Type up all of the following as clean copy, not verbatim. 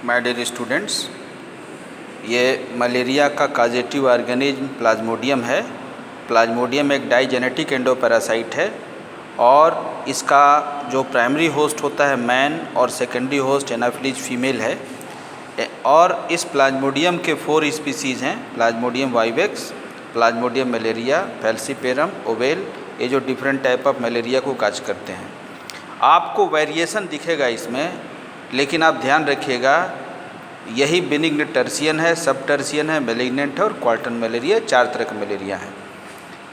My dear students, ये malaria का काजेटिव organism Plasmodium है। प्लाज्मोडियम एक डाइजेनेटिक एंडोपैरासाइट है और इसका जो प्राइमरी होस्ट होता है मैन और सेकेंडरी होस्ट एनाफिलीज फीमेल है। और इस प्लाज्मोडियम के 4 स्पीसीज़ हैं, Plasmodium vivax, Plasmodium malaria, falciparum, oval, ये जो डिफरेंट टाइप ऑफ मलेरिया को काज करते हैं। आपको वेरिएशन दिखेगा इसमें, लेकिन आप ध्यान रखिएगा यही बेनिग्न टर्सियन है, सब टर्सियन है, मेलिग्नेंट है और क्वार्टन मलेरिया, 4 तरह का मलेरिया है।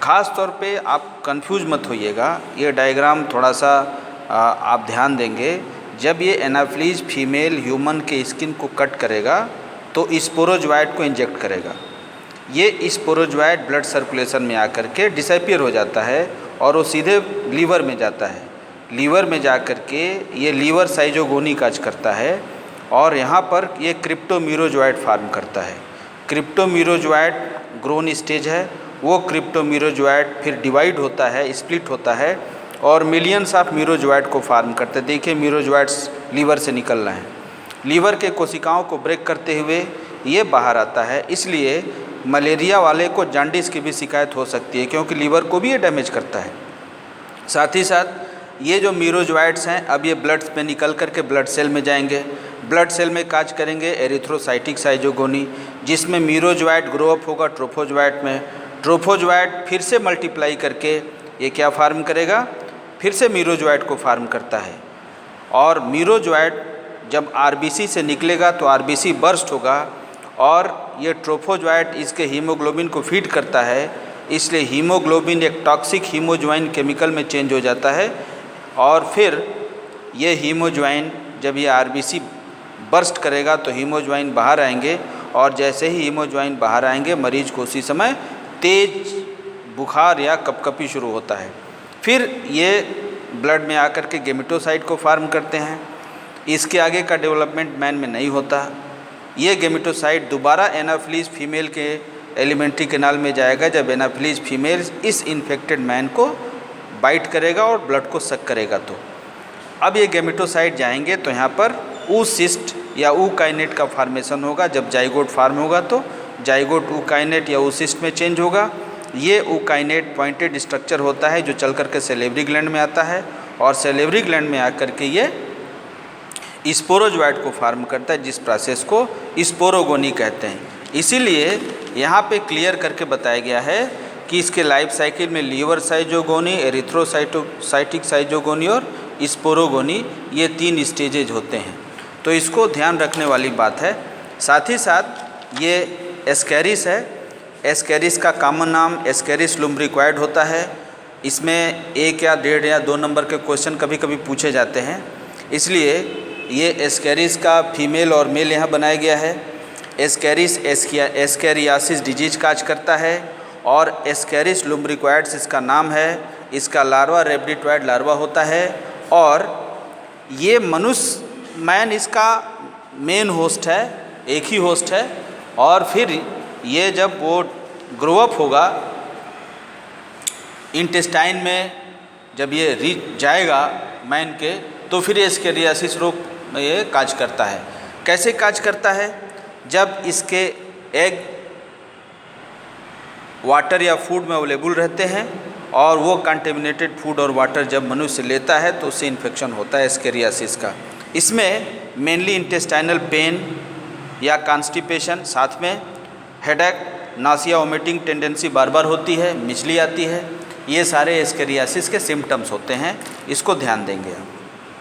ख़ास तौर पे आप कंफ्यूज मत होइएगा, ये डायग्राम थोड़ा सा आप ध्यान देंगे। जब ये एनाफिलीज फीमेल ह्यूमन के स्किन को कट करेगा तो स्पोरोजोइट को इंजेक्ट करेगा। ये स्पोरोजोइट ब्लड सर्कुलेशन में आकर के डिसअपीयर हो जाता है और वो सीधे लीवर में जाता है। लीवर में जा कर के ये लीवर साइजोगोनी काज करता है और यहाँ पर ये क्रिप्टोमीरोजोइट फार्म करता है। क्रिप्टोमीरोजोइट ग्रोन स्टेज है, वो क्रिप्टोमीरोजोइट फिर डिवाइड होता है, स्प्लिट होता है और मिलियंस ऑफ मीरोजोइट को फार्म करते हैं। देखिए मीरोजोइट्स लीवर से निकल रहे हैं, लीवर के कोशिकाओं को ब्रेक करते हुए ये बाहर आता है। इसलिए मलेरिया वाले को जॉन्डिस की भी शिकायत हो सकती है, क्योंकि लीवर को भी ये डैमेज करता है। साथ ही साथ ये जो मीरोजोइट्स हैं अब ये ब्लड में निकल करके ब्लड सेल में जाएंगे, ब्लड सेल में काज करेंगे एरिथ्रोसाइटिक साइजोगोनी, जिसमें मीरोजोइट ग्रो अप होगा ट्रोफोजोइट में। ट्रोफोजोइट फिर से मल्टीप्लाई करके ये क्या फार्म करेगा, फिर से मीरोजोइट को फार्म करता है। और मीरोजोइट जब आरबीसी से निकलेगा तो आरबीसी बर्स्ट होगा और ये ट्रोफोजोइट इसके हीमोग्लोबिन को फीड करता है। इसलिए हीमोग्लोबिन एक टॉक्सिक हीमोज्वाइन केमिकल में चेंज हो जाता है और फिर ये हीमोज्वाइन जब ये आरबीसी बर्स्ट करेगा तो हीमोज्वाइन बाहर आएंगे और जैसे ही हीमोज्वाइन बाहर आएंगे मरीज को उसी समय तेज बुखार या कपकपी शुरू होता है। फिर ये ब्लड में आकर के गेमेटोसाइट को फार्म करते हैं। इसके आगे का डेवलपमेंट मैन में नहीं होता। ये गेमेटोसाइट दोबारा एनाफिलीज फीमेल के एलिमेंट्री कैनाल में जाएगा जब एनाफिलीज फीमेल इस इन्फेक्टेड मैन को बाइट करेगा और ब्लड को सक करेगा। तो अब ये गेमेटोसाइट जाएंगे तो यहाँ पर ऊसिस्ट या ऊकाइनेट का फॉर्मेशन होगा। जब जाइगोट फार्म होगा तो जाइगोट ऊकाइनेट या ऊसिस्ट में चेंज होगा। ये ऊकाइनेट पॉइंटेड स्ट्रक्चर होता है जो चल करके सेलेवरी ग्लैंड में आता है और सेलेवरी ग्लैंड में आकर के ये स्पोरोजोइट को फार्म करता है, जिस प्रोसेस को स्पोरोगोनी कहते हैं। इसीलिए यहाँ पे क्लियर करके बताया गया है कि इसके लाइफ साइकिल में लीवर साइजोगोनी, एरिथ्रोसाइटिक साइजोगोनी और स्पोरोगोनी, ये 3 स्टेजेज होते हैं। तो इसको ध्यान रखने वाली बात है। साथ ही साथ ये एस्केरिस है। एस्केरिस का कॉमन नाम एस्केरिस लुम्ब्रिक्वाइड होता है। इसमें 1 या 1.5 या 2 नंबर के क्वेश्चन कभी कभी पूछे जाते हैं, इसलिए ये एस्केरिस का फीमेल और मेल यहाँ बनाया गया है। एस्केरिस एस्केरियासिस डिजीज काज करता है और एस्केरिस लुम्ब्रिक्वाइड्स इसका नाम है। इसका लार्वा रेब्डिटॉइड लार्वा होता है और ये मनुष्य मैन इसका मेन होस्ट है, एक ही होस्ट है। और फिर ये जब वो ग्रो अप होगा इंटेस्टाइन में, जब ये रीच जाएगा मैन के, तो फिर एस्केरियासिस रोग में ये काज करता है। कैसे काज करता है, जब इसके एग वाटर या फूड में अवेलेबल रहते हैं और वो कंटेमिनेटेड फूड और वाटर जब मनुष्य लेता है तो उससे इन्फेक्शन होता है एस्केरियासिस का। इसमें मेनली इंटेस्टाइनल पेन या कॉन्स्टिपेशन, साथ में हेडेक, नासिया, वोमिटिंग टेंडेंसी बार बार होती है, मिचली आती है। ये सारे एस्केरियासिस के सिम्टम्स होते हैं, इसको ध्यान देंगे हम।